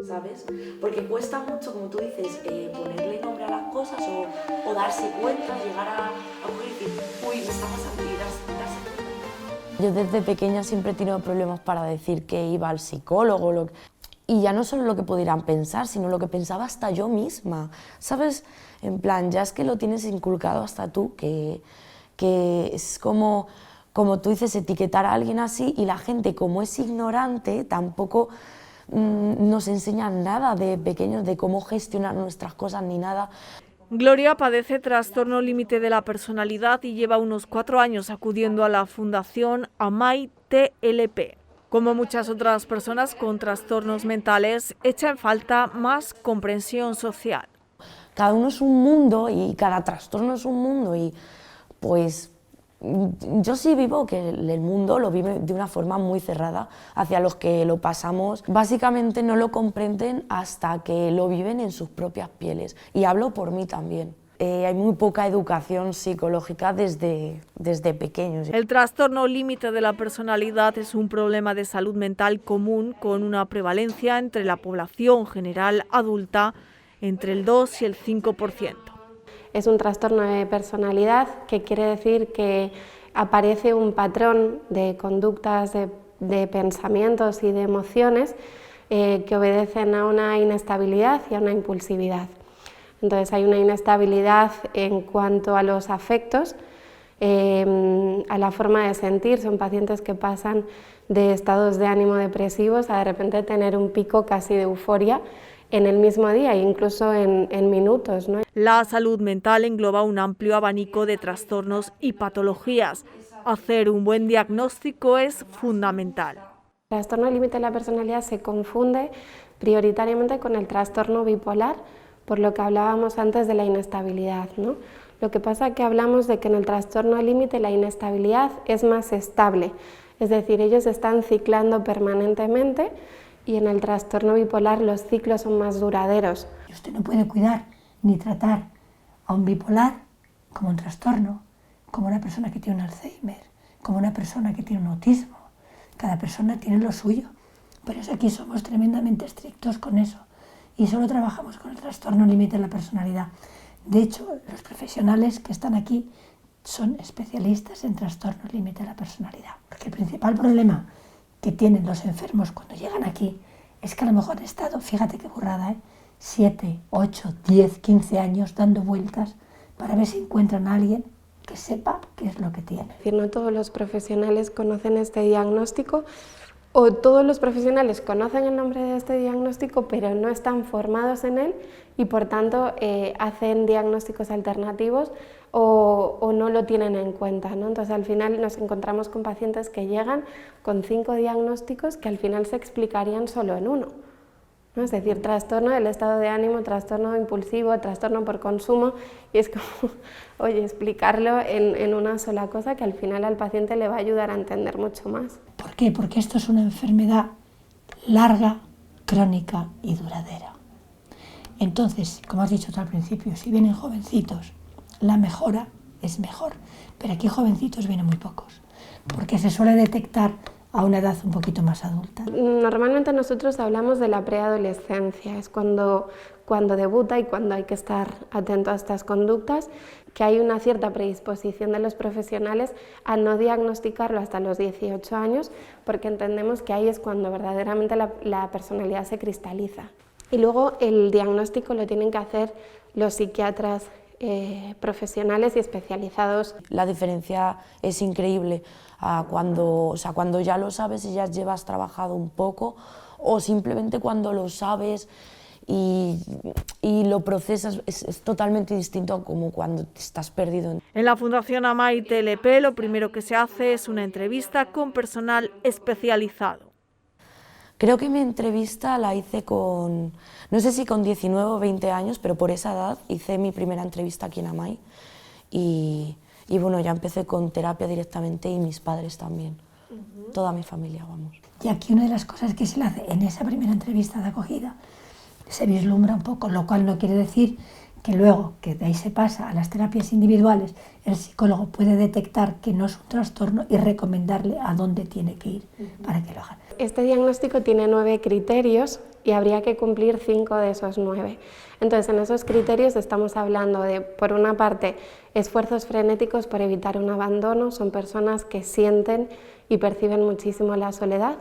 ¿sabes? Porque cuesta mucho, como tú dices, ponerle nombre a las cosas o darse cuenta, llegar a coger y decir, uy, me está pasando y darse cuenta. Yo desde pequeña siempre he tenido problemas para decir que iba al psicólogo, y ya no solo lo que pudieran pensar, sino lo que pensaba hasta yo misma, ¿sabes? En plan, ya es que lo tienes inculcado hasta tú, que es como tú dices, etiquetar a alguien así, y la gente, como es ignorante, tampoco nos enseñan nada de pequeños de cómo gestionar nuestras cosas ni nada. Gloria padece trastorno límite de la personalidad y lleva unos 4 años acudiendo a la Fundación Amai TLP. Como muchas otras personas con trastornos mentales, echa en falta más comprensión social. Cada uno es un mundo y cada trastorno es un mundo, y pues yo sí vivo que el mundo lo vive de una forma muy cerrada hacia los que lo pasamos. Básicamente no lo comprenden hasta que lo viven en sus propias pieles, y hablo por mí también. Hay muy poca educación psicológica desde pequeños. El trastorno límite de la personalidad es un problema de salud mental común con una prevalencia entre la población general adulta entre el 2 y el 5%. Es un trastorno de personalidad, que quiere decir que aparece un patrón de conductas, de pensamientos y de emociones que obedecen a una inestabilidad y a una impulsividad. Entonces hay una inestabilidad en cuanto a los afectos, a la forma de sentir. Son pacientes que pasan de estados de ánimo depresivos a de repente tener un pico casi de euforia en el mismo día, incluso en minutos, ¿no? La salud mental engloba un amplio abanico de trastornos y patologías. Hacer un buen diagnóstico es fundamental. El trastorno límite de la personalidad se confunde prioritariamente con el trastorno bipolar, por lo que hablábamos antes de la inestabilidad, ¿no? Lo que pasa es que hablamos de que en el trastorno límite la inestabilidad es más estable, es decir, ellos están ciclando permanentemente, y en el trastorno bipolar los ciclos son más duraderos. Usted no puede cuidar ni tratar a un bipolar como un trastorno, como una persona que tiene un Alzheimer, como una persona que tiene un autismo. Cada persona tiene lo suyo. Por eso aquí somos tremendamente estrictos con eso y solo trabajamos con el trastorno límite de la personalidad. De hecho, los profesionales que están aquí son especialistas en trastorno límite de la personalidad. Porque el principal problema que tienen los enfermos cuando llegan aquí es que a lo mejor han estado, fíjate qué burrada, 7, 8, 10, 15 años dando vueltas para ver si encuentran a alguien que sepa qué es lo que tiene. Es decir, no todos los profesionales conocen este diagnóstico, o todos los profesionales conocen el nombre de este diagnóstico pero no están formados en él y por tanto hacen diagnósticos alternativos o no lo tienen en cuenta, ¿no? Entonces al final nos encontramos con pacientes que llegan con 5 diagnósticos que al final se explicarían solo en uno, ¿no? Es decir, trastorno del estado de ánimo, trastorno impulsivo, trastorno por consumo, y es como, oye, explicarlo en una sola cosa que al final al paciente le va a ayudar a entender mucho más. ¿Por qué? Porque esto es una enfermedad larga, crónica y duradera. Entonces, como has dicho tú al principio, si vienen jovencitos, la mejora es mejor, pero aquí jovencitos vienen muy pocos, porque se suele detectar a una edad un poquito más adulta. Normalmente nosotros hablamos de la preadolescencia, es cuando debuta y cuando hay que estar atento a estas conductas, que hay una cierta predisposición de los profesionales a no diagnosticarlo hasta los 18 años, porque entendemos que ahí es cuando verdaderamente la personalidad se cristaliza. Y luego el diagnóstico lo tienen que hacer los psiquiatras profesionales y especializados. La diferencia es increíble cuando ya lo sabes y ya llevas trabajado un poco, o simplemente cuando lo sabes y lo procesas, es totalmente distinto a como cuando te estás perdido. En la Fundación Amai TLP lo primero que se hace es una entrevista con personal especializado. Creo que mi entrevista la hice con, no sé si con 19 o 20 años, pero por esa edad hice mi primera entrevista aquí en Amai, y bueno, ya empecé con terapia directamente, y mis padres también, toda mi familia, vamos. Y aquí una de las cosas que se le hace en esa primera entrevista de acogida se vislumbra un poco, lo cual no quiere decir que luego, que de ahí se pasa a las terapias individuales, el psicólogo puede detectar que no es un trastorno y recomendarle a dónde tiene que ir para que lo haga. Este diagnóstico tiene 9 criterios y habría que cumplir 5 de esos 9. Entonces, en esos criterios estamos hablando de, por una parte, esfuerzos frenéticos por evitar un abandono. Son personas que sienten y perciben muchísimo la soledad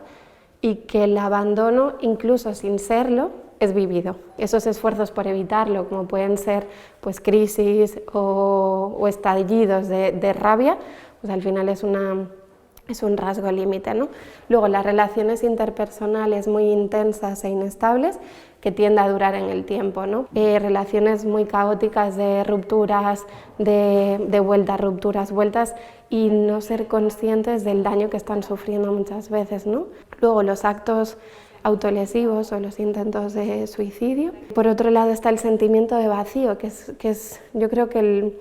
y que el abandono, incluso sin serlo, es vivido. Esos esfuerzos por evitarlo, como pueden ser pues, crisis o estallidos de rabia, pues al final es un rasgo límite, ¿no? Luego, las relaciones interpersonales muy intensas e inestables que tienden a durar en el tiempo, ¿no? Relaciones muy caóticas de rupturas, de vueltas, rupturas, vueltas, y no ser conscientes del daño que están sufriendo muchas veces, ¿no? Luego, los actos autolesivos o los intentos de suicidio. Por otro lado está el sentimiento de vacío, que es yo creo que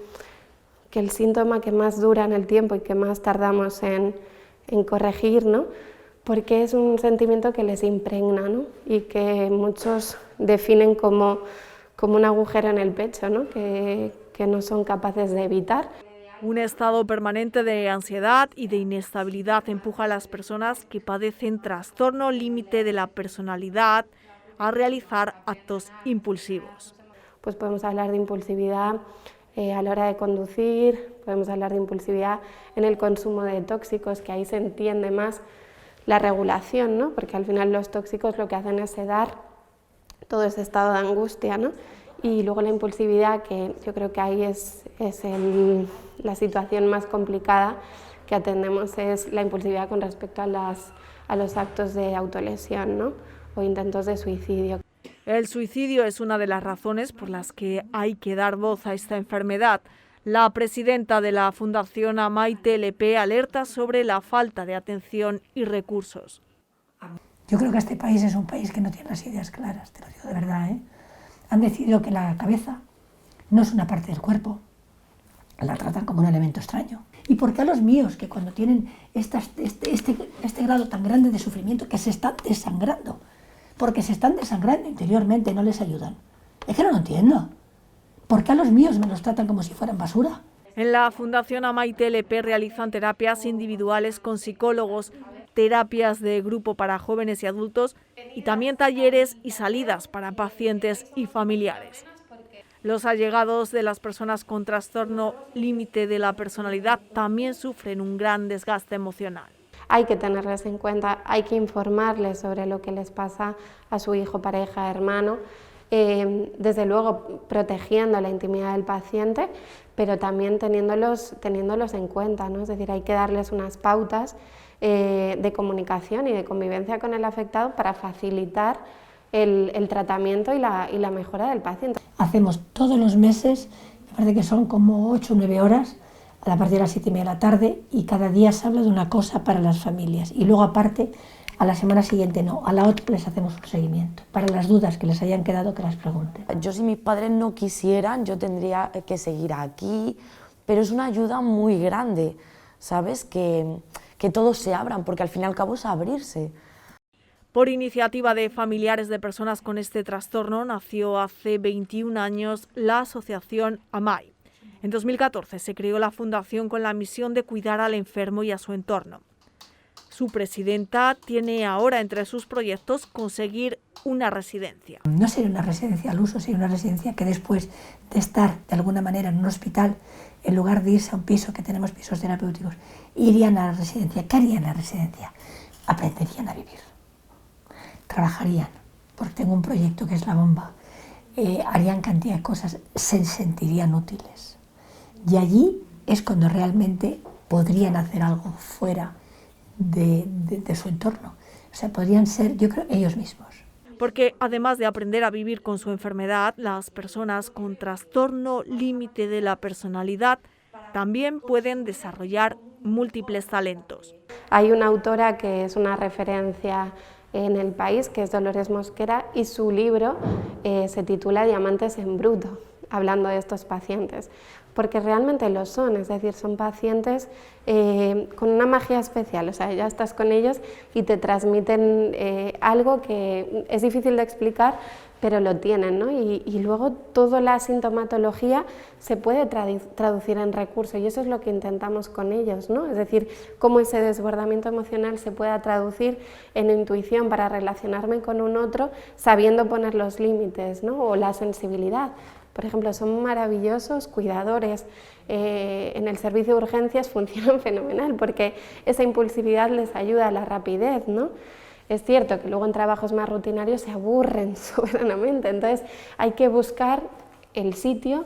el síntoma que más dura en el tiempo y que más tardamos en corregir, ¿no? Porque es un sentimiento que les impregna, ¿no? Y que muchos definen como un agujero en el pecho, ¿no? Que no son capaces de evitar. Un estado permanente de ansiedad y de inestabilidad empuja a las personas que padecen trastorno límite de la personalidad a realizar actos impulsivos. Pues podemos hablar de impulsividad a la hora de conducir, podemos hablar de impulsividad en el consumo de tóxicos, que ahí se entiende más la regulación, ¿no? Porque al final los tóxicos lo que hacen es sedar todo ese estado de angustia, ¿no? Y luego la impulsividad, que yo creo que ahí es la situación más complicada que atendemos, es la impulsividad con respecto a los actos de autolesión, ¿no? O intentos de suicidio. El suicidio es una de las razones por las que hay que dar voz a esta enfermedad. La presidenta de la Fundación AMAI TLP alerta sobre la falta de atención y recursos. Yo creo que este país es un país que no tiene las ideas claras, te lo digo de verdad, ¿eh? Han decidido que la cabeza no es una parte del cuerpo, la tratan como un elemento extraño. ¿Y por qué a los míos, que cuando tienen este grado tan grande de sufrimiento, que se están desangrando, porque se están desangrando interiormente, no les ayudan? Es que no lo entiendo. ¿Por qué a los míos me los tratan como si fueran basura? En la Fundación AMAI TLP realizan terapias individuales con psicólogos, terapias de grupo para jóvenes y adultos y también talleres y salidas para pacientes y familiares. Los allegados de las personas con trastorno límite de la personalidad también sufren un gran desgaste emocional. Hay que tenerles en cuenta, hay que informarles sobre lo que les pasa a su hijo, pareja, hermano, desde luego protegiendo la intimidad del paciente, pero también teniéndolos en cuenta, ¿no? Es decir, hay que darles unas pautas de comunicación y de convivencia con el afectado para facilitar el tratamiento y la mejora del paciente. Hacemos todos los meses, me parece que son como 8 o 9 horas, a partir de las 7:30 de la tarde, y cada día se habla de una cosa para las familias. Y luego aparte, a la semana siguiente no, a la otra les hacemos un seguimiento. Para las dudas que les hayan quedado, que las pregunten. Yo, si mis padres no quisieran, yo tendría que seguir aquí, pero es una ayuda muy grande, ¿sabes? Que todos se abran, porque al fin y al cabo es abrirse. Por iniciativa de familiares de personas con este trastorno, nació hace 21 años la asociación AMAI. En 2014 se creó la fundación con la misión de cuidar al enfermo y a su entorno. Su presidenta tiene ahora entre sus proyectos conseguir una residencia. No sería una residencia al uso, sería una residencia que después de estar de alguna manera en un hospital, en lugar de irse a un piso, que tenemos pisos terapéuticos, irían a la residencia. ¿Qué harían en la residencia? Aprenderían a vivir, trabajarían, porque tengo un proyecto que es la bomba, harían cantidad de cosas, se sentirían útiles. Y allí es cuando realmente podrían hacer algo fuera de su entorno. O sea, podrían ser, yo creo, ellos mismos. Porque además de aprender a vivir con su enfermedad, las personas con trastorno límite de la personalidad también pueden desarrollar múltiples talentos. Hay una autora que es una referencia en el país, que es Dolores Mosquera, y su libro se titula Diamantes en bruto. hablando de estos pacientes, porque realmente lo son, es decir, son pacientes con una magia especial, o sea, ya estás con ellos y te transmiten algo que es difícil de explicar, pero lo tienen, ¿no? Y luego toda la sintomatología se puede traducir en recursos y eso es lo que intentamos con ellos, ¿no? Es decir, cómo ese desbordamiento emocional se pueda traducir en intuición para relacionarme con un otro sabiendo poner los límites, ¿no? O la sensibilidad. Por ejemplo, son maravillosos cuidadores, en el servicio de urgencias funcionan fenomenal porque esa impulsividad les ayuda a la rapidez, ¿no? Es cierto que luego en trabajos más rutinarios se aburren soberanamente, entonces hay que buscar el sitio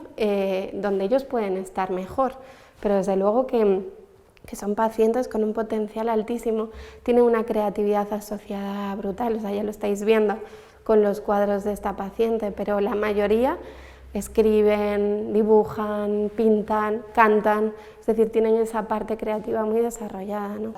donde ellos pueden estar mejor, pero desde luego que son pacientes con un potencial altísimo, tienen una creatividad asociada brutal, o sea, ya lo estáis viendo con los cuadros de esta paciente, pero la mayoría escriben, dibujan, pintan, cantan, es decir, tienen esa parte creativa muy desarrollada, ¿no?